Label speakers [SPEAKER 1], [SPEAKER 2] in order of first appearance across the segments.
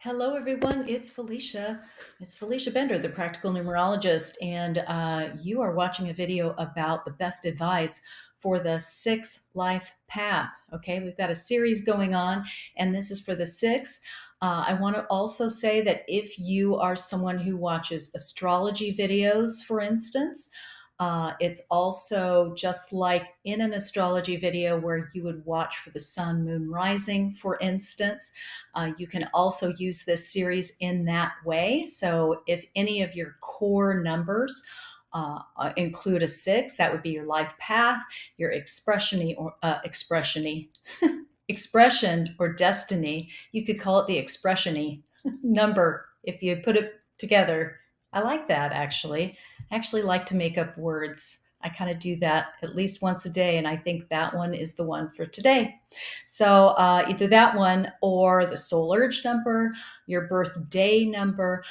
[SPEAKER 1] Hello, everyone. It's Felicia. It's Felicia Bender, the Practical Numerologist, and you are watching a video about the best advice for the six life path. Okay, we've got a series going on, and this is for the six. I want to also say that if you are someone who watches astrology videos, for instance, it's also just like in an astrology video where you would watch for the sun, moon, rising, for instance. You can also use this series in that way. So if any of your core numbers include a six, that would be your life path, your expression or destiny. You could call it the expressiony number if you put it together. I like that actually. I actually like to make up words. I kind of do that at least once a day, and I think that one is the one for today. So either that one or the soul urge number, your birthday number.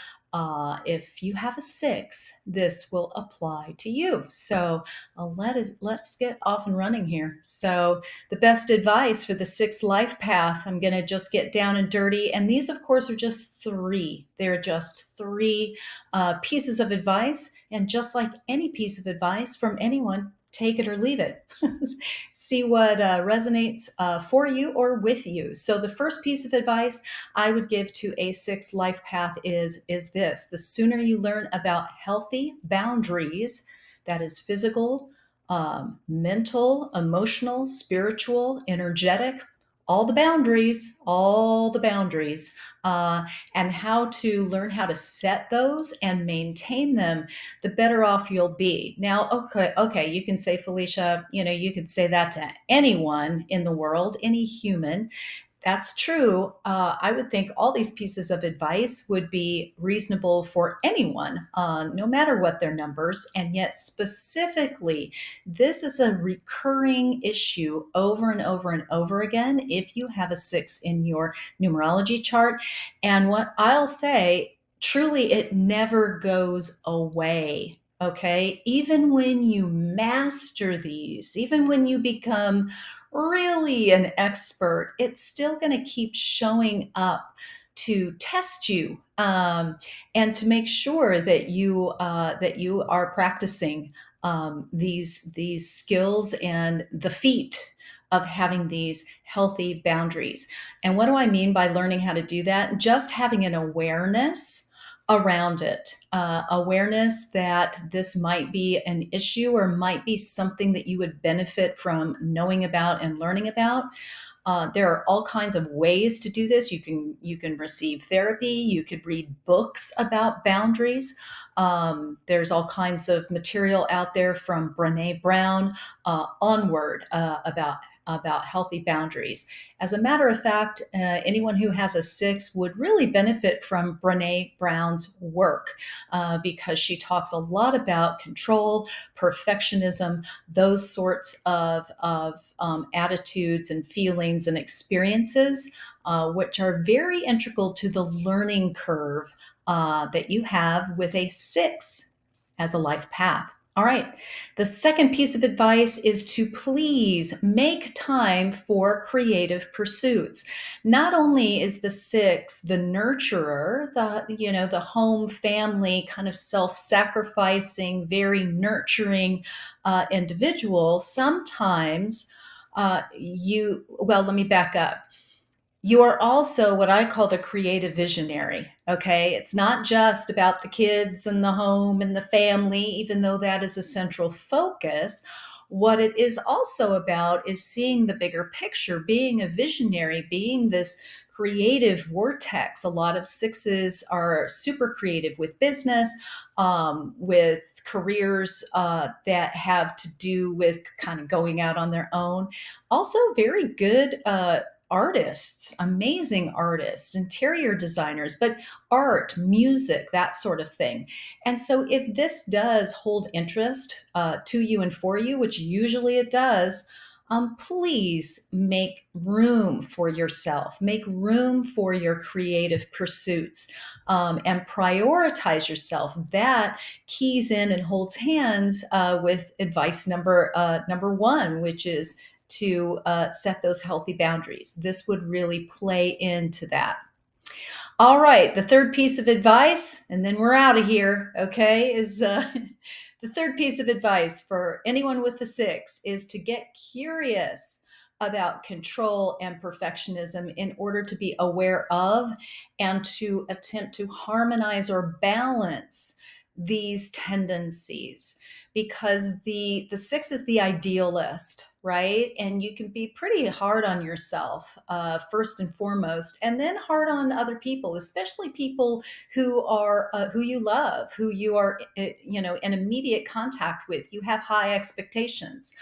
[SPEAKER 1] If you have a six, this will apply to you. So let's get off and running here. So the best advice for the sixth life path, I'm going to just get down and dirty. And these, of course, are just three. They're just three pieces of advice. And just like any piece of advice from anyone, take it or leave it. See what resonates for you or with you. So the first piece of advice I would give to a sixth life path is this: the sooner you learn about healthy boundaries, that is physical, mental, emotional, spiritual, energetic, all the boundaries, and how to learn how to set those and maintain them, the better off you'll be. Now, okay, you can say, Felicia, you could say that to anyone in the world, any human. That's true. I would think all these pieces of advice would be reasonable for anyone, no matter what their numbers. And yet, specifically, this is a recurring issue over and over and over again if you have a six in your numerology chart. And what I'll say, truly, it never goes away. Okay. Even when you master these, even when you become really an expert, it's still going to keep showing up to test you, and to make sure that you are practicing these skills and the feat of having these healthy boundaries. And what do I mean by learning how to do that? Just having an awareness around it. Awareness that this might be an issue or might be something that you would benefit from knowing about and learning about. There are all kinds of ways to do this. You can receive therapy. You could read books about boundaries. There's all kinds of material out there from Brene Brown onward about healthy boundaries. As a matter of fact, anyone who has a six would really benefit from Brene Brown's work, because she talks a lot about control, perfectionism, those sorts of attitudes and feelings and experiences, which are very integral to the learning curve that you have with a six as a life path. All right. The second piece of advice is to please make time for creative pursuits. Not only is the six the nurturer, the home family kind of self-sacrificing, very nurturing individual, sometimes let me back up. You are also what I call the creative visionary. Okay. It's not just about the kids and the home and the family, even though that is a central focus. What it is also about is seeing the bigger picture, being a visionary, being this creative vortex. A lot of sixes are super creative with business, with careers that have to do with kind of going out on their own. Also, very good artists, amazing artists, interior designers, but art, music, that sort of thing. And so if this does hold interest to you and for you, which usually it does, please make room for yourself, make room for your creative pursuits, and prioritize yourself. That keys in and holds hands with advice number one, which is to set those healthy boundaries. This would really play into that. All right, the third piece of advice, and then we're out of here, okay, is the third piece of advice for anyone with the six is to get curious about control and perfectionism in order to be aware of and to attempt to harmonize or balance these tendencies, because the six is the idealist, right? And you can be pretty hard on yourself, first and foremost, and then hard on other people, especially people who you love, who you are, in immediate contact with. You have high expectations.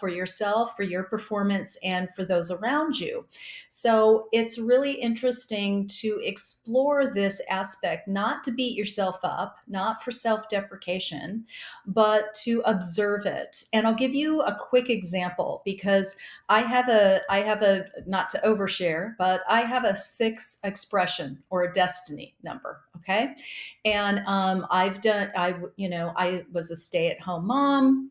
[SPEAKER 1] For yourself, for your performance, and for those around you. So it's really interesting to explore this aspect, not to beat yourself up, not for self deprecation, but to observe it. And I'll give you a quick example, because I have a not to overshare, but I have a six expression or a destiny number. Okay. And I was a stay at home mom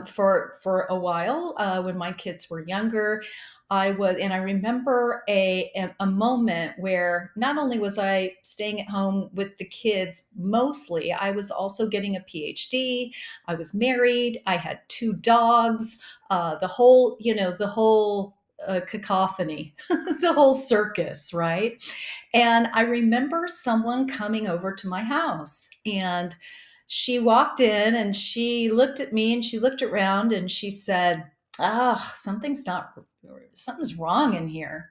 [SPEAKER 1] for a while when my kids were younger. And I remember a moment where not only was I staying at home with the kids mostly, I was also getting a PhD. I was married. I had two dogs. The whole cacophony, the whole circus, right? And I remember someone coming over to my house, and she walked in and she looked at me and she looked around and she said, "Ah, something's wrong in here."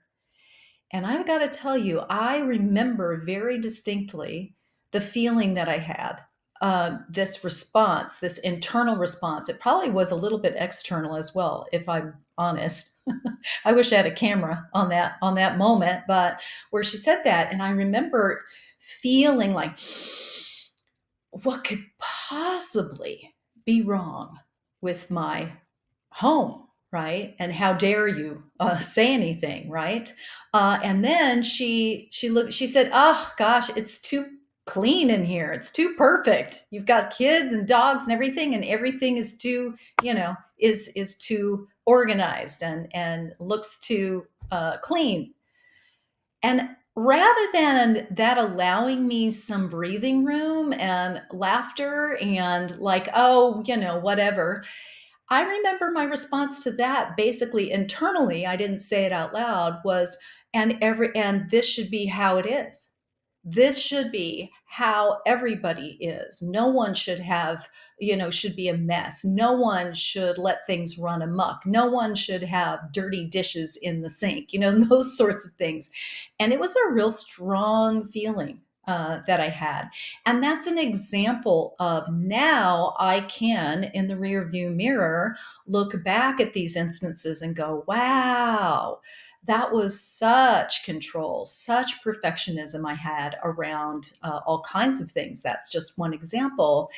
[SPEAKER 1] And I've got to tell you, I remember very distinctly the feeling that I had. This response, this internal response. It probably was a little bit external as well, if I'm honest. I wish I had a camera on that moment, but where she said that, and I remember feeling like, what could possibly be wrong with my home, right? And how dare you say anything, right? And then she said, "Oh gosh, it's too clean in here. It's too perfect. You've got kids and dogs and everything is too, is too organized and looks too clean." And rather than that allowing me some breathing room and laughter and like, "Oh, whatever," I remember my response to that, basically internally, I didn't say it out loud, was, and this should be how it is. This should be how everybody is. No one should be a mess. No one should let things run amok. No one should have dirty dishes in the sink, those sorts of things. And it was a real strong feeling that I had. And that's an example of, now I can, in the rear view mirror, look back at these instances and go, wow, that was such control, such perfectionism I had around all kinds of things. That's just one example.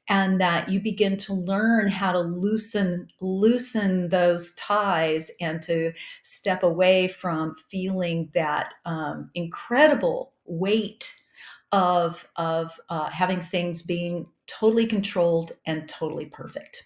[SPEAKER 1] And that you begin to learn how to loosen those ties and to step away from feeling that incredible weight of having things being totally controlled and totally perfect.